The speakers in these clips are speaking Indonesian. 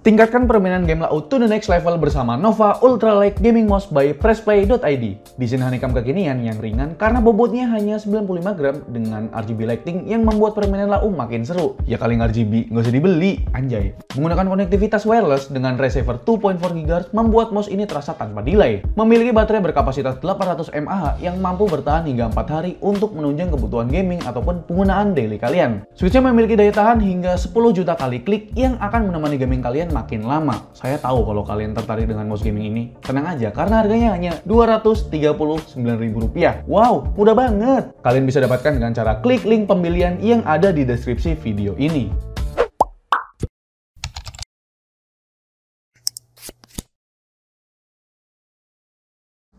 Tingkatkan permainan game laut to the next level bersama Nova Ultra Light Gaming Mouse by PressPlay.id. Desain honeycomb kekinian yang ringan karena bobotnya hanya 95 gram dengan RGB lighting yang membuat permainan laut makin seru. Ya kali RGB, nggak usah dibeli, anjay. Menggunakan konektivitas wireless dengan receiver 2.4 GHz membuat mouse ini terasa tanpa delay. Memiliki baterai berkapasitas 800 mAh yang mampu bertahan hingga 4 hari untuk menunjang kebutuhan gaming ataupun penggunaan daily kalian. Switch-nya memiliki daya tahan hingga 10 juta kali klik yang akan menemani gaming kalian makin lama. Saya tahu kalau kalian tertarik dengan mouse gaming ini. Tenang aja, karena harganya hanya Rp239.000. Wow, mudah banget. Kalian bisa dapatkan dengan cara klik link pembelian yang ada di deskripsi video ini.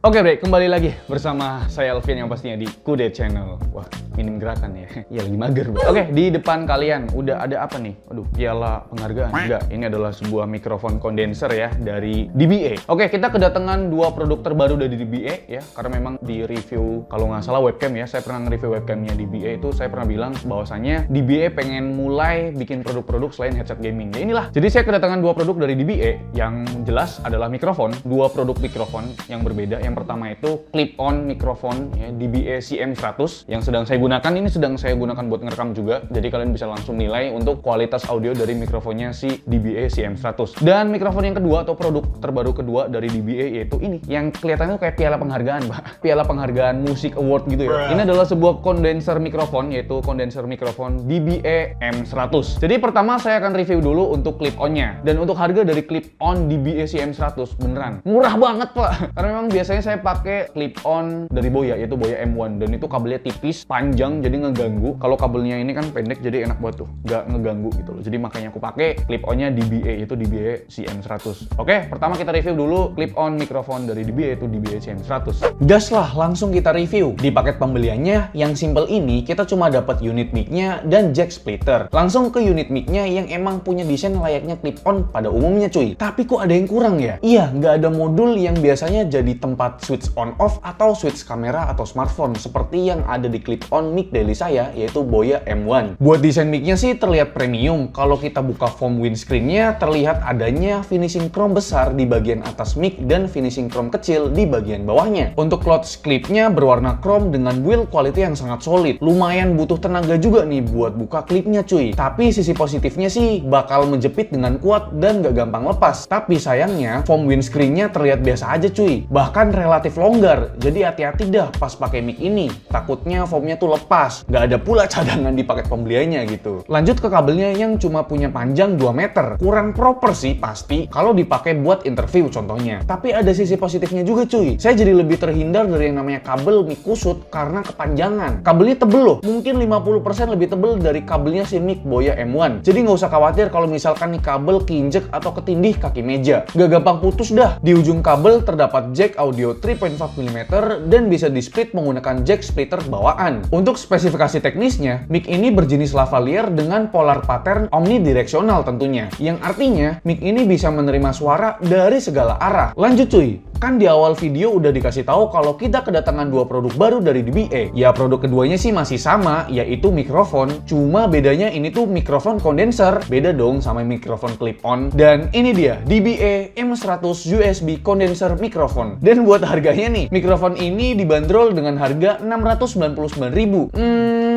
Oke Bre, kembali lagi bersama saya Alvin yang pastinya di Kudet Channel. Wah, minim gerakan ya. Ya lagi mager bro. Oke, di depan kalian udah ada apa nih? Aduh, piala penghargaan. Enggak, ini adalah sebuah mikrofon kondenser ya dari DBA. Oke, kita kedatangan dua produk terbaru dari DBA ya. Karena memang di review, kalau nggak salah webcam ya, saya pernah nge-review webcamnya DBA itu, saya pernah bilang bahwasannya DBA pengen mulai bikin produk-produk selain headset gaming. Ya inilah. Jadi saya kedatangan dua produk dari DBA yang jelas adalah mikrofon. Dua produk mikrofon yang berbeda. Yang pertama itu clip-on mikrofon ya, DBA CM100 yang sedang saya gunakan. Ini sedang saya gunakan buat ngerekam juga, jadi kalian bisa langsung nilai untuk kualitas audio dari mikrofonnya si DBA CM100. Dan mikrofon yang kedua atau produk terbaru kedua dari DBA yaitu ini, yang kelihatannya kayak piala penghargaan, Pak. Piala penghargaan musik award gitu ya. Ini adalah sebuah kondenser mikrofon, yaitu kondenser mikrofon DBA M100. Jadi pertama saya akan review dulu untuk clip-on-nya. Dan untuk harga dari clip-on DBA CM100 beneran murah banget, Pak. Karena memang biasanya saya pakai clip-on dari Boya, yaitu Boya M1, dan itu kabelnya tipis, panjang, jadi ngeganggu. Kalau kabelnya ini kan pendek, jadi enak buat tuh, nggak ngeganggu gitu loh. Jadi makanya aku pakai clip-onnya DBA, yaitu DBA CM100. Oke, pertama kita review dulu clip-on mikrofon dari DBA, yaitu DBA CM100. Gas lah, langsung kita review. Di paket pembeliannya yang simple ini, kita cuma dapat unit mic-nya dan jack splitter. Langsung ke unit mic-nya yang emang punya desain layaknya clip-on pada umumnya cuy. Tapi kok ada yang kurang ya? Iya, nggak ada modul yang biasanya jadi tempat switch on off atau switch kamera atau smartphone seperti yang ada di clip-on mic daily saya, yaitu Boya M1. Buat desain mic-nya sih terlihat premium. Kalau kita buka foam windscreen-nya terlihat adanya finishing chrome besar di bagian atas mic dan finishing chrome kecil di bagian bawahnya. Untuk cloth clip-nya berwarna chrome dengan build quality yang sangat solid. Lumayan butuh tenaga juga nih buat buka klipnya cuy. Tapi sisi positifnya sih bakal menjepit dengan kuat dan gak gampang lepas. Tapi sayangnya foam windscreen-nya terlihat biasa aja cuy. Bahkan relatif longgar, jadi hati-hati dah pas pakai mic ini. Takutnya foamnya tuh lepas. Gak ada pula cadangan di paket pembeliannya gitu. Lanjut ke kabelnya yang cuma punya panjang 2 meter. Kurang proper sih pasti kalau dipakai buat interview contohnya. Tapi ada sisi positifnya juga cuy. Saya jadi lebih terhindar dari yang namanya kabel mic kusut karena kepanjangan. Kabelnya tebel loh. Mungkin 50% lebih tebel dari kabelnya si mic Boya M1. Jadi nggak usah khawatir kalau misalkan nih kabel keinjek atau ketindih kaki meja. Gak gampang putus dah. Di ujung kabel terdapat jack audio 3.5 mm dan bisa di-split menggunakan jack splitter bawaan. Untuk spesifikasi teknisnya, mic ini berjenis lavalier dengan polar pattern omnidireksional tentunya. Yang artinya, mic ini bisa menerima suara dari segala arah. Lanjut cuy. Kan di awal video udah dikasih tahu kalau kita kedatangan dua produk baru dari DBA. Ya produk keduanya sih masih sama, yaitu mikrofon. Cuma bedanya ini tuh mikrofon kondenser. Beda dong sama mikrofon clip-on. Dan ini dia, DBA M100 USB condenser mikrofon. Dan buat harganya nih, mikrofon ini dibanderol dengan harga Rp699.000.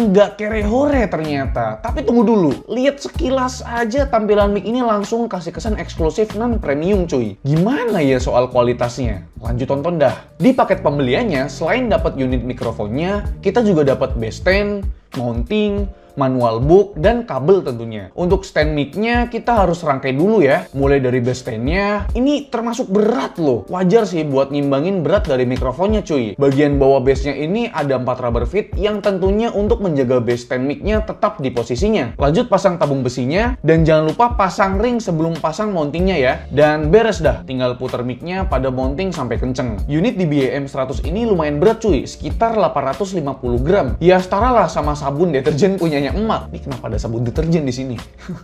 Nggak kere-hore ternyata. Tapi tunggu dulu, lihat sekilas aja tampilan mic ini langsung kasih kesan eksklusif non-premium cuy. Gimana ya soal kualitasnya? Lanjut tonton dah. Di paket pembeliannya, selain dapat unit mikrofonnya, kita juga dapat bass stand, mounting, manual book, dan kabel tentunya. Untuk stand mic-nya kita harus rangkai dulu ya. Mulai dari bass stand-nya, ini termasuk berat loh. Wajar sih buat ngimbangin berat dari mikrofonnya cuy. Bagian bawah bass-nya ini ada 4 rubber feet yang tentunya untuk menjaga bass stand mic-nya tetap di posisinya. Lanjut pasang tabung besinya, dan jangan lupa pasang ring sebelum pasang mountingnya ya. Dan beres dah, tinggal putar mic-nya pada mounting sampai kenceng. Unit DBA M100 ini lumayan berat cuy, sekitar 850 gram. Ya setara lah sama sabun deterjen punya punyanya emak. Ini kenapa ada sabun deterjen di sini?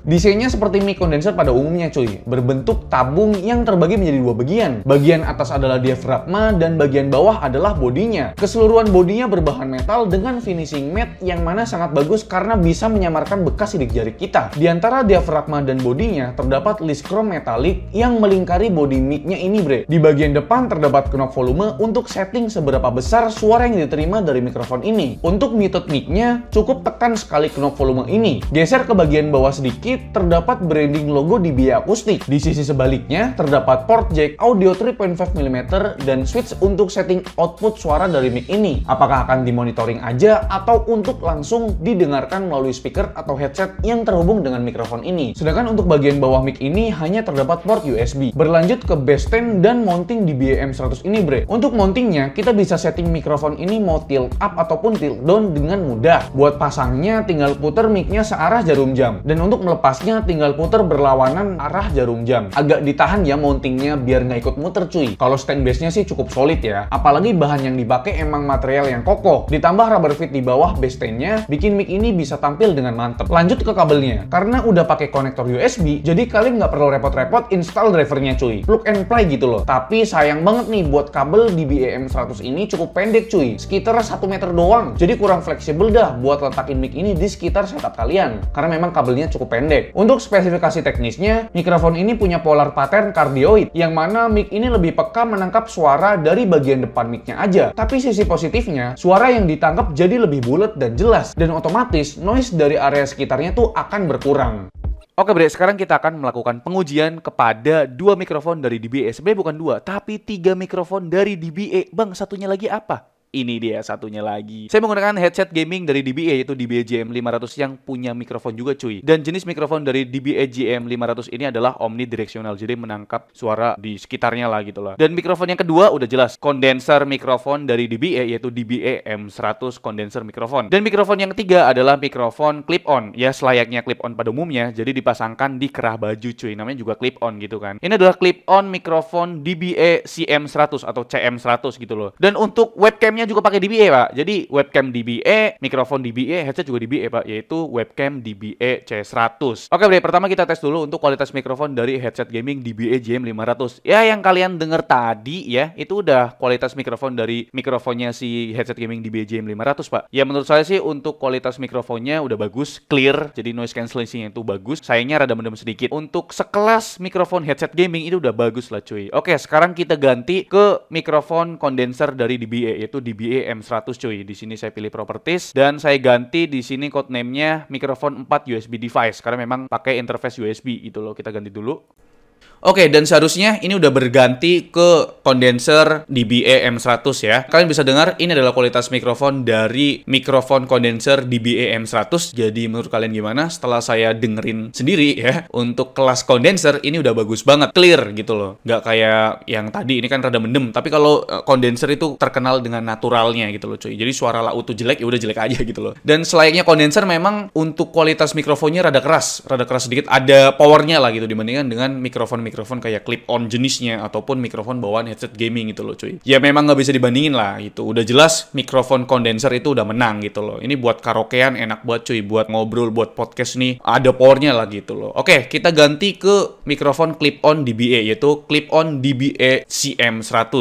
Desainnya seperti mic condenser pada umumnya cuy, berbentuk tabung yang terbagi menjadi dua bagian. Bagian atas adalah diafragma dan bagian bawah adalah bodinya. Keseluruhan bodinya berbahan metal dengan finishing matte yang mana sangat bagus karena bisa menyamarkan bekas sidik jari kita. Di antara diafragma dan bodinya terdapat list chrome metalik yang melingkari bodi mic-nya ini bre. Di bagian depan terdapat knob volume untuk setting seberapa besar suara yang diterima dari mikrofon ini. Untuk mute mic-nya cukup tekan sekali knob volume ini. Geser ke bagian bawah sedikit terdapat branding logo DBA akustik. Di sisi sebaliknya terdapat port jack audio 3.5 mm dan switch untuk setting output suara dari mic ini. Apakah akan dimonitoring aja atau untuk langsung didengarkan melalui speaker atau headset yang terhubung dengan mikrofon ini. Sedangkan untuk bagian bawah mic ini hanya terdapat port USB. Berlanjut ke bass stand dan mounting DBA M100 ini bre. Untuk mountingnya kita bisa setting mikrofon ini mau tilt up ataupun tilt down dengan mudah. Buat pasangnya tinggal puter mic-nya searah jarum jam. Dan untuk melepasnya tinggal puter berlawanan arah jarum jam. Agak ditahan ya mountingnya biar nggak ikut muter cuy. Kalau stand bass-nya sih cukup solid ya. Apalagi bahan yang dipakai emang material yang kokoh. Ditambah rubber fit di bawah bass stand-nya bikin mic ini bisa tampil dengan mantep. Lanjut ke kabelnya. Karena udah pakai konektor USB, jadi kalian nggak perlu repot-repot install drivernya cuy. Plug and play gitu loh. Tapi sayang banget nih buat kabel DBA M100 ini cukup pendek cuy. Sekitar 1 meter doang. Jadi kurang fleksibel dah buat letakin mic ini di sekitar setup kalian. Karena memang kabelnya cukup pendek. Untuk spesifikasi teknisnya, mikrofon ini punya polar pattern cardioid yang mana mic ini lebih peka menangkap suara dari bagian depan mic-nya aja. Tapi sisi positifnya, suara yang ditangkap jadi lebih bulat dan jelas. Dan otomatis noise dari area sekitarnya tuh akan berkurang. Oke bre, sekarang kita akan melakukan pengujian kepada dua mikrofon dari DBA. Sebenarnya bukan dua, tapi 3 mikrofon dari DBA. Bang, satunya lagi apa? Ini dia satunya lagi. Saya menggunakan headset gaming dari DBA yaitu DBA JM500 yang punya mikrofon juga cuy. Dan jenis mikrofon dari DBA JM500 ini adalah omnidirectional. Jadi menangkap suara di sekitarnya lah gitu lah. Dan mikrofon yang kedua udah jelas. Kondenser mikrofon dari DBA yaitu DBA M100 kondenser mikrofon. Dan mikrofon yang ketiga adalah mikrofon clip-on. Ya selayaknya clip-on pada umumnya. Jadi dipasangkan di kerah baju cuy. Namanya juga clip-on gitu kan. Ini adalah clip-on mikrofon DBA CM100 atau CM100 gitu loh. Dan untuk webcamnya juga pakai DBA pak. Jadi webcam DBA, mikrofon DBA, headset juga DBA pak, yaitu webcam DBA C100. Oke bre, pertama kita tes dulu untuk kualitas mikrofon dari headset gaming DBA JM500. Ya yang kalian dengar tadi ya, itu udah kualitas mikrofon dari mikrofonnya si headset gaming DBA JM500 pak. Ya menurut saya sih untuk kualitas mikrofonnya udah bagus, clear, jadi noise cancellation itu bagus. Sayangnya rada mendem sedikit. Untuk sekelas mikrofon headset gaming itu udah bagus lah cuy. Oke, sekarang kita ganti ke mikrofon kondenser dari DBA yaitu DBA M100 cuy. Di sini saya pilih properties dan saya ganti di sini codename-nya mikrofon 4 USB device karena memang pakai interface USB gitu loh. Kita ganti dulu. Oke, dan seharusnya ini udah berganti ke kondenser DBA M100 ya. Kalian bisa dengar ini adalah kualitas mikrofon dari mikrofon kondenser DBA M100. Jadi menurut kalian gimana? Setelah saya dengerin sendiri ya, untuk kelas kondenser ini udah bagus banget, clear gitu loh. Nggak kayak yang tadi, ini kan rada mendem. Tapi kalau kondenser itu terkenal dengan naturalnya gitu loh cuy. Jadi suara lau tuh jelek, ya udah jelek aja gitu loh. Dan selayaknya kondenser memang untuk kualitas mikrofonnya rada keras sedikit. Ada powernya lah gitu dibandingkan dengan mikrofon kayak clip-on jenisnya ataupun mikrofon bawaan headset gaming gitu loh cuy. Ya memang nggak bisa dibandingin lah gitu. Udah jelas mikrofon kondenser itu udah menang gitu loh. Ini buat karaokean enak banget cuy. Buat ngobrol, buat podcast nih ada powernya lah gitu loh. Oke, kita ganti ke mikrofon clip-on DBA yaitu clip-on DBA CM100.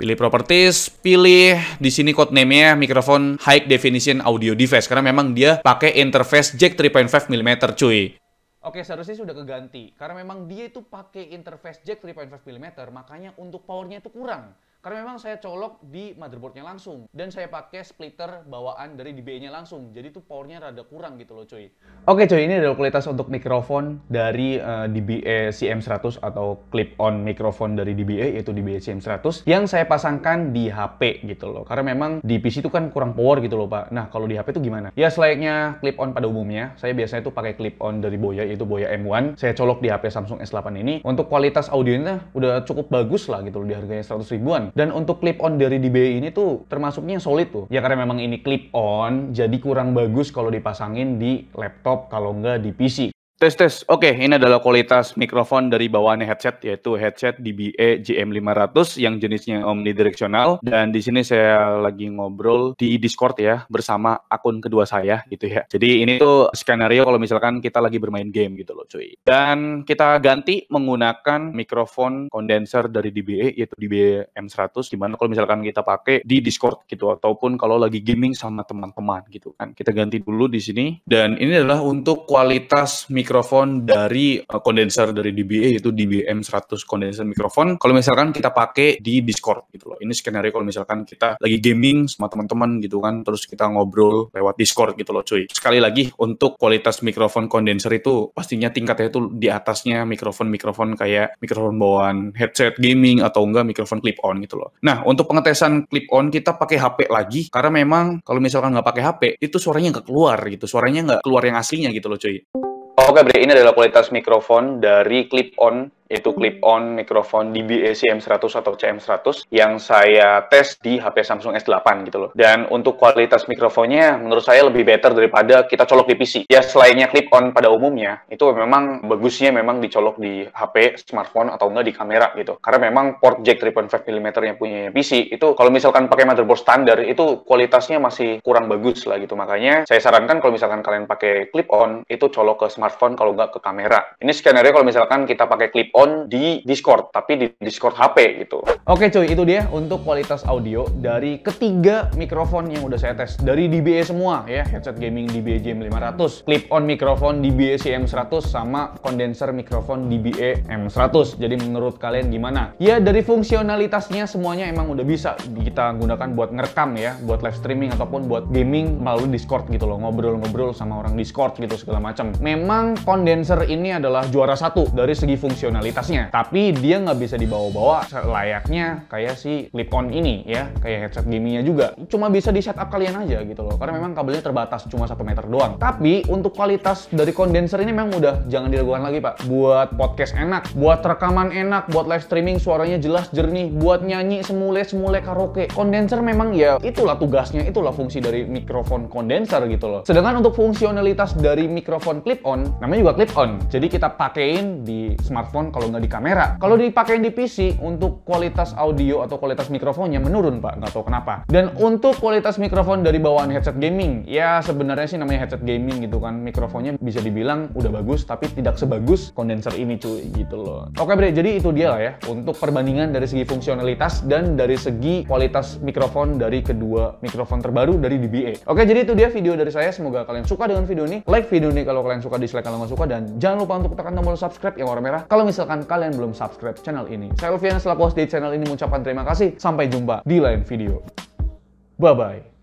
Pilih properties, pilih di sini codename-nya mikrofon high definition audio device karena memang dia pakai interface jack 3.5 mm cuy. Oke, seharusnya sudah keganti. Karena memang dia itu pakai interface jack 3.5 mm, makanya untuk powernya itu kurang. Karena memang saya colok di motherboardnya langsung. Dan saya pakai splitter bawaan dari DBA-nya langsung. Jadi tuh powernya rada kurang gitu loh cuy. Oke cuy, ini adalah kualitas untuk mikrofon dari DBA CM100 atau clip-on mikrofon dari DBA, yaitu DBA CM100. Yang saya pasangkan di HP gitu loh. Karena memang di PC itu kan kurang power gitu loh pak. Nah kalau di HP itu gimana? Ya selayaknya clip-on pada umumnya. Saya biasanya tuh pakai clip-on dari Boya, yaitu Boya M1. Saya colok di HP Samsung S8 ini. Untuk kualitas audionya udah cukup bagus lah gitu loh. Di harganya 100 ribuan. Dan untuk clip-on dari DBA ini tuh termasuknya solid tuh. Ya karena memang ini clip-on, jadi kurang bagus kalau dipasangin di laptop kalau nggak di PC. Tes. Oke, ini adalah kualitas mikrofon dari bawaannya headset, yaitu headset DBE JM500 yang jenisnya omnidirectional. Dan di sini saya lagi ngobrol di Discord ya, bersama akun kedua saya gitu ya. Jadi ini tuh skenario kalau misalkan kita lagi bermain game gitu loh cuy. Dan kita ganti menggunakan mikrofon kondenser dari DBE, yaitu DBE M100, dimana kalau misalkan kita pakai di Discord gitu, ataupun kalau lagi gaming sama teman-teman gitu kan. Kita ganti dulu di sini. Dan ini adalah untuk kualitas mikrofon dari kondenser dari DBE, yaitu DBE M100 kondenser mikrofon. Kalau misalkan kita pakai di Discord gitu loh. Ini skenario kalau misalkan kita lagi gaming sama teman-teman gitu kan, terus kita ngobrol lewat Discord gitu loh cuy. Sekali lagi, untuk kualitas mikrofon kondenser itu pastinya tingkatnya itu di atasnya mikrofon-mikrofon kayak mikrofon bawaan headset gaming atau enggak mikrofon clip on gitu loh. Nah, untuk pengetesan clip on kita pakai HP lagi, karena memang kalau misalkan nggak pakai HP itu suaranya nggak keluar gitu, suaranya nggak keluar yang aslinya gitu loh cuy. Oke, Bre, ini adalah kualitas mikrofon dari clip-on, yaitu clip-on mikrofon DBE CM100 atau CM100 yang saya tes di HP Samsung S8 gitu loh. Dan untuk kualitas mikrofonnya menurut saya lebih better daripada kita colok di PC. Ya, selainnya clip-on pada umumnya, itu memang bagusnya memang dicolok di HP, smartphone, atau enggak di kamera gitu. Karena memang port jack 3.5 mm yang punya PC, itu kalau misalkan pakai motherboard standar, itu kualitasnya masih kurang bagus lah gitu. Makanya saya sarankan kalau misalkan kalian pakai clip-on, itu colok ke smartphone kalau nggak ke kamera. Ini skenario kalau misalkan kita pakai clip-on di Discord, tapi di Discord HP gitu. Oke cuy, itu dia untuk kualitas audio dari ketiga mikrofon yang udah saya tes. Dari DBE semua ya, headset gaming DBE JM500, clip-on mikrofon DBE CM100, sama kondenser mikrofon DBE M100. Jadi menurut kalian gimana? Ya dari fungsionalitasnya semuanya emang udah bisa kita gunakan buat ngerekam ya, buat live streaming ataupun buat gaming melalui Discord gitu loh, ngobrol-ngobrol sama orang Discord gitu segala macam. Memang kondenser ini adalah juara satu dari segi fungsionalitasnya, tapi dia nggak bisa dibawa-bawa layaknya kayak si clip-on ini ya, kayak headset gamingnya juga. Cuma bisa di setup kalian aja gitu loh, karena memang kabelnya terbatas cuma 1 meter doang. Tapi untuk kualitas dari kondenser ini memang udah jangan diragukan lagi pak. Buat podcast enak, buat rekaman enak, buat live streaming suaranya jelas jernih, buat nyanyi semule karaoke. Kondenser memang ya itulah tugasnya, itulah fungsi dari mikrofon kondenser gitu loh. Sedangkan untuk fungsionalitas dari mikrofon clip-on, namanya juga clip-on. Jadi kita pakein di smartphone kalau nggak di kamera. Kalau dipakein di PC, untuk kualitas audio atau kualitas mikrofonnya menurun pak, nggak tahu kenapa. Dan untuk kualitas mikrofon dari bawaan headset gaming, ya sebenarnya sih namanya headset gaming gitu kan, mikrofonnya bisa dibilang udah bagus, tapi tidak sebagus kondenser ini cuy gitu loh. Oke bre, jadi itu dia lah ya untuk perbandingan dari segi fungsionalitas dan dari segi kualitas mikrofon dari kedua mikrofon terbaru dari DBE. Oke, jadi itu dia video dari saya. Semoga kalian suka dengan video ini. Like video ini kalau kalian suka, dislike kalau nggak suka, dan jangan lupa untuk tekan tombol subscribe yang warna merah kalau misalkan kalian belum subscribe channel ini. Saya Alfian selaku host di channel ini mengucapkan terima kasih. Sampai jumpa di lain video. Bye-bye.